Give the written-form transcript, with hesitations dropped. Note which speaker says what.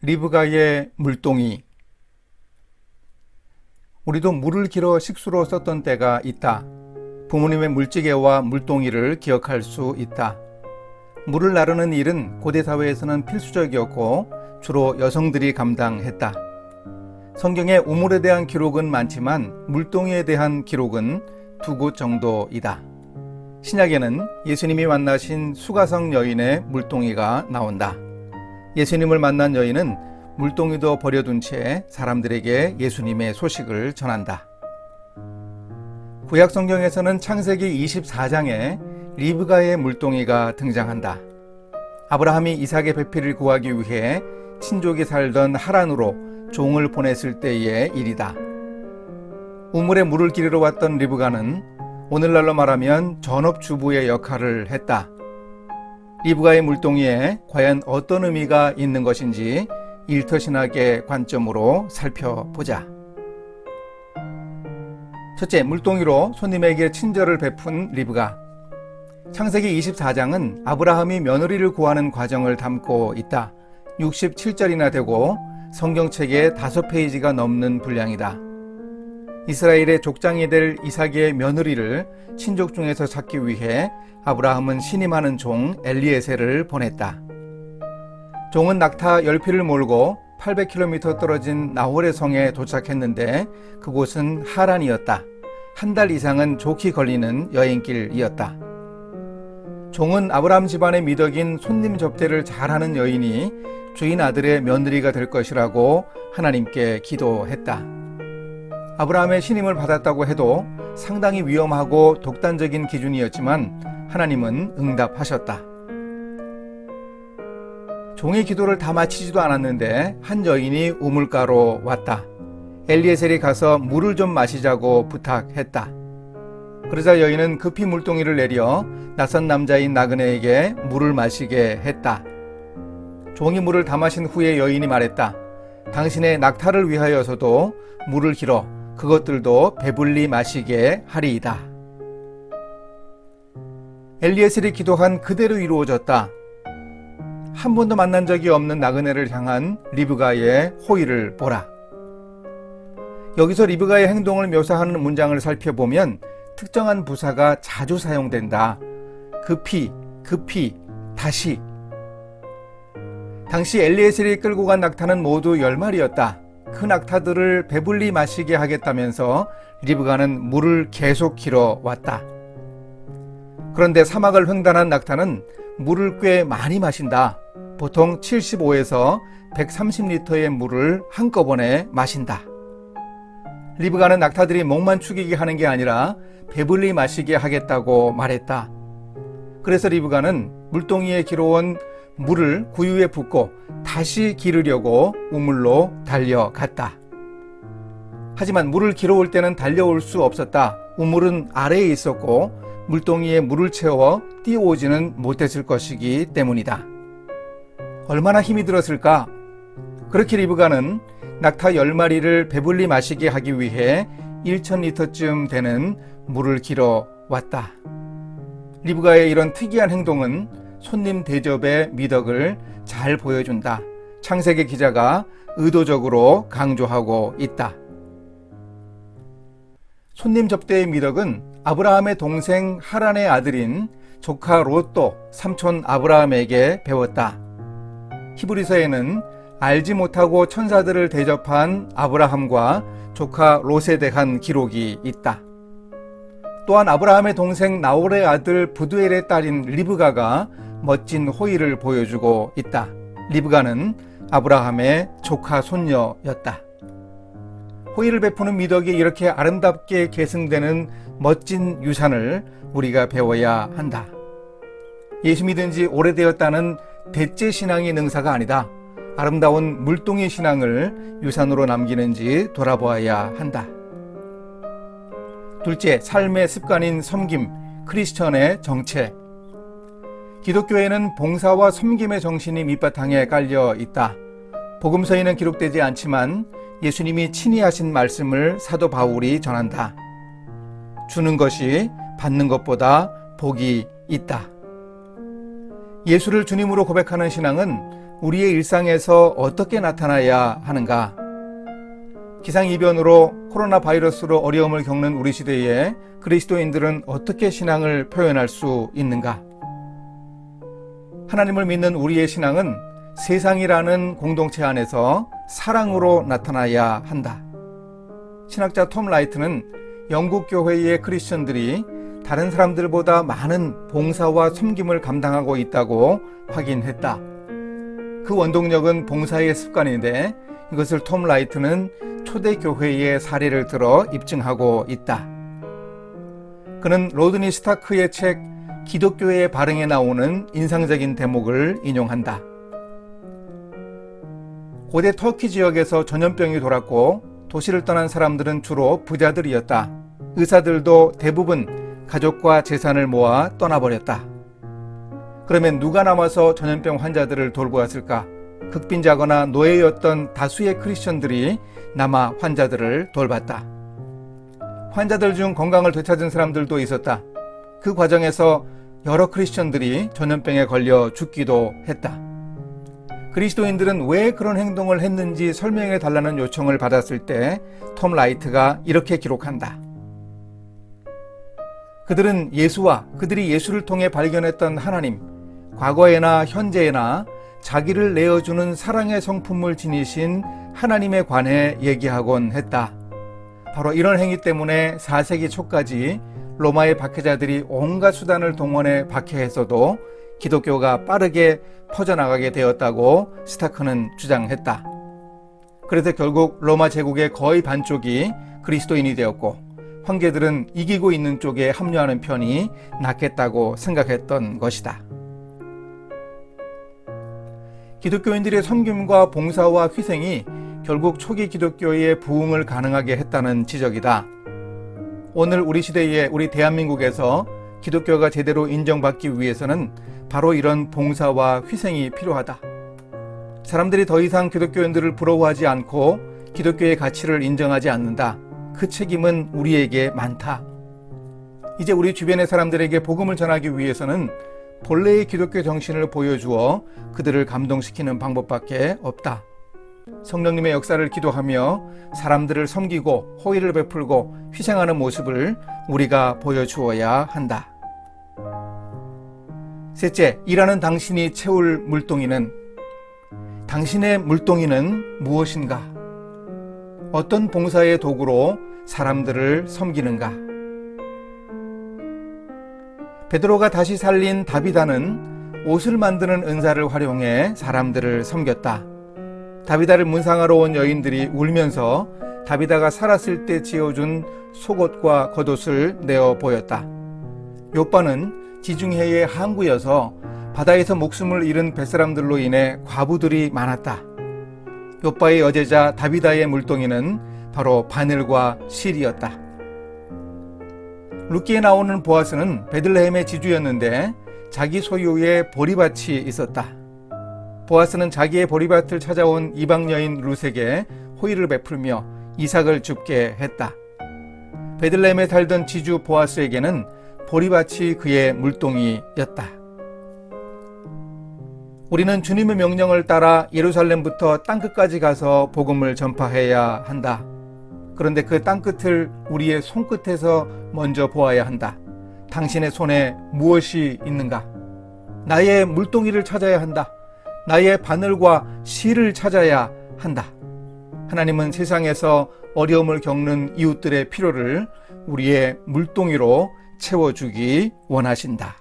Speaker 1: 리브가의 물동이. 우리도 물을 길어 식수로 썼던 때가 있다. 부모님의 물찌개와 물동이를 기억할 수 있다. 물을 나르는 일은 고대 사회에서는 필수적이었고 주로 여성들이 감당했다. 성경에 우물에 대한 기록은 많지만 물동이에 대한 기록은 2곳 정도이다. 신약에는 예수님이 만나신 수가성 여인의 물동이가 나온다. 예수님을 만난 여인은 물동이도 버려둔 채 사람들에게 예수님의 소식을 전한다. 구약 성경에서는 창세기 24장에 리브가의 물동이가 등장한다. 아브라함이 이삭의 배필을 구하기 위해 친족이 살던 하란으로 종을 보냈을 때의 일이다. 우물에 물을 기르러 왔던 리브가는 오늘날로 말하면 전업주부의 역할을 했다. 리브가의 물동이에 과연 어떤 의미가 있는 것인지 일터신학의 관점으로 살펴보자. 첫째, 물동이로 손님에게 친절을 베푼 리브가. 창세기 24장은 아브라함이 며느리를 구하는 과정을 담고 있다. 67절이나 되고 성경책에 5페이지가 넘는 분량이다. 이스라엘의 족장이 될 이삭의 며느리를 친족 중에서 찾기 위해 아브라함은 신임하는 종 엘리에셀을 보냈다. 종은 낙타 10피를 몰고 800km 떨어진 나홀의 성에 도착했는데 그곳은 하란이었다. 한 달 이상은 좋게 걸리는 여행길이었다. 종은 아브라함 집안의 미덕인 손님 접대를 잘하는 여인이 주인 아들의 며느리가 될 것이라고 하나님께 기도했다. 아브라함의 신임을 받았다고 해도 상당히 위험하고 독단적인 기준이었지만 하나님은 응답하셨다. 종의 기도를 다 마치지도 않았는데 한 여인이 우물가로 왔다. 엘리에셀이 가서 물을 좀 마시자고 부탁했다. 그러자 여인은 급히 물동이를 내려 낯선 남자인 나그네에게 물을 마시게 했다. 종이 물을 다 마신 후에 여인이 말했다. 당신의 낙타를 위하여서도 물을 길어 그것들도 배불리 마시게 하리이다. 엘리에셀이 기도한 그대로 이루어졌다. 한 번도 만난 적이 없는 나그네를 향한 리브가의 호의를 보라. 여기서 리브가의 행동을 묘사하는 문장을 살펴보면 특정한 부사가 자주 사용된다. 급히, 다시. 당시 엘리에셀이 끌고 간 낙타는 모두 10마리였다. 그 낙타들을 배불리 마시게 하겠다면서 리브가는 물을 계속 길어 왔다. 그런데 사막을 횡단한 낙타는 물을 꽤 많이 마신다. 보통 75에서 130리터의 물을 한꺼번에 마신다. 리브가는 낙타들이 목만 축이게 하는 게 아니라 배불리 마시게 하겠다고 말했다. 그래서 리브가는 물동이에 길어온 물을 구유에 붓고 다시 기르려고 우물로 달려갔다. 하지만 물을 길어올 때는 달려올 수 없었다. 우물은 아래에 있었고 물동이에 물을 채워 뛰어오지는 못했을 것이기 때문이다. 얼마나 힘이 들었을까? 그렇게 리브가는 낙타 10마리를 배불리 마시게 하기 위해 1000리터쯤 되는 물을 길어 왔다. 리브가의 이런 특이한 행동은 손님 대접의 미덕을 잘 보여준다. 창세기 기자가 의도적으로 강조하고 있다. 손님 접대의 미덕은 아브라함의 동생 하란의 아들인 조카 롯도 삼촌 아브라함에게 배웠다. 히브리서에는 알지 못하고 천사들을 대접한 아브라함과 조카 롯에 대한 기록이 있다. 또한 아브라함의 동생 나홀의 아들 부두엘의 딸인 리브가가 멋진 호의를 보여주고 있다. 리브가는 아브라함의 조카 손녀였다. 호의를 베푸는 미덕이 이렇게 아름답게 계승되는 멋진 유산을 우리가 배워야 한다. 예수 믿은 지 오래되었다는 대째 신앙의 능사가 아니다. 아름다운 물동이 신앙을 유산으로 남기는지 돌아보아야 한다. 둘째, 삶의 습관인 섬김, 크리스천의 정체. 기독교에는 봉사와 섬김의 정신이 밑바탕에 깔려 있다. 복음서에는 기록되지 않지만 예수님이 친히 하신 말씀을 사도 바울이 전한다. 주는 것이 받는 것보다 복이 있다. 예수를 주님으로 고백하는 신앙은 우리의 일상에서 어떻게 나타나야 하는가? 기상이변으로 코로나 바이러스로 어려움을 겪는 우리 시대에 그리스도인들은 어떻게 신앙을 표현할 수 있는가? 하나님을 믿는 우리의 신앙은 세상이라는 공동체 안에서 사랑으로 나타나야 한다. 신학자 톰 라이트는 영국 교회의 크리스천들이 다른 사람들보다 많은 봉사와 섬김을 감당하고 있다고 확인했다. 그 원동력은 봉사의 습관인데 이것을 톰 라이트는 초대교회의 사례를 들어 입증하고 있다. 그는 로드니 스타크의 책 기독교의 발흥에 나오는 인상적인 대목을 인용한다. 고대 터키 지역에서 전염병이 돌았고 도시를 떠난 사람들은 주로 부자들이었다. 의사들도 대부분 가족과 재산을 모아 떠나버렸다. 그러면 누가 남아서 전염병 환자들을 돌보았을까? 극빈자거나 노예였던 다수의 크리스천들이 남아 환자들을 돌봤다. 환자들 중 건강을 되찾은 사람들도 있었다. 그 과정에서 여러 크리스천들이 전염병에 걸려 죽기도 했다. 그리스도인들은 왜 그런 행동을 했는지 설명해 달라는 요청을 받았을 때 톰 라이트가 이렇게 기록한다. 그들은 예수와 그들이 예수를 통해 발견했던 하나님, 과거에나 현재에나 자기를 내어주는 사랑의 성품을 지니신 하나님에 관해 얘기하곤 했다. 바로 이런 행위 때문에 4세기 초까지 로마의 박해자들이 온갖 수단을 동원해 박해했어도 기독교가 빠르게 퍼져나가게 되었다고 스타크는 주장했다. 그래서 결국 로마 제국의 거의 반쪽이 그리스도인이 되었고 황제들은 이기고 있는 쪽에 합류하는 편이 낫겠다고 생각했던 것이다. 기독교인들의 섬김과 봉사와 희생이 결국 초기 기독교의 부흥을 가능하게 했다는 지적이다. 오늘 우리 시대에 우리 대한민국에서 기독교가 제대로 인정받기 위해서는 바로 이런 봉사와 희생이 필요하다. 사람들이 더 이상 기독교인들을 부러워하지 않고 기독교의 가치를 인정하지 않는다. 그 책임은 우리에게 많다. 이제 우리 주변의 사람들에게 복음을 전하기 위해서는 본래의 기독교 정신을 보여주어 그들을 감동시키는 방법밖에 없다. 성령님의 역사를 기도하며 사람들을 섬기고 호의를 베풀고 희생하는 모습을 우리가 보여주어야 한다. 셋째, 일하는 당신이 채울 물동이는 당신의 물동이는 무엇인가? 어떤 봉사의 도구로 사람들을 섬기는가? 베드로가 다시 살린 다비다는 옷을 만드는 은사를 활용해 사람들을 섬겼다. 다비다를 문상하러 온 여인들이 울면서 다비다가 살았을 때 지어준 속옷과 겉옷을 내어 보였다. 욥바는 지중해의 항구여서 바다에서 목숨을 잃은 뱃사람들로 인해 과부들이 많았다. 욥바의 여제자 다비다의 물동이는 바로 바늘과 실이었다. 룻기에 나오는 보아스는 베들레헴의 지주였는데 자기 소유의 보리밭이 있었다. 보아스는 자기의 보리밭을 찾아온 이방 여인 룻에게 호의를 베풀며 이삭을 줍게 했다. 베들레헴에 살던 지주 보아스에게는 보리밭이 그의 물동이였다. 우리는 주님의 명령을 따라 예루살렘부터 땅끝까지 가서 복음을 전파해야 한다. 그런데 그 땅끝을 우리의 손끝에서 먼저 보아야 한다. 당신의 손에 무엇이 있는가? 나의 물동이를 찾아야 한다. 나의 바늘과 실을 찾아야 한다. 하나님은 세상에서 어려움을 겪는 이웃들의 필요를 우리의 물동이로 채워주기 원하신다.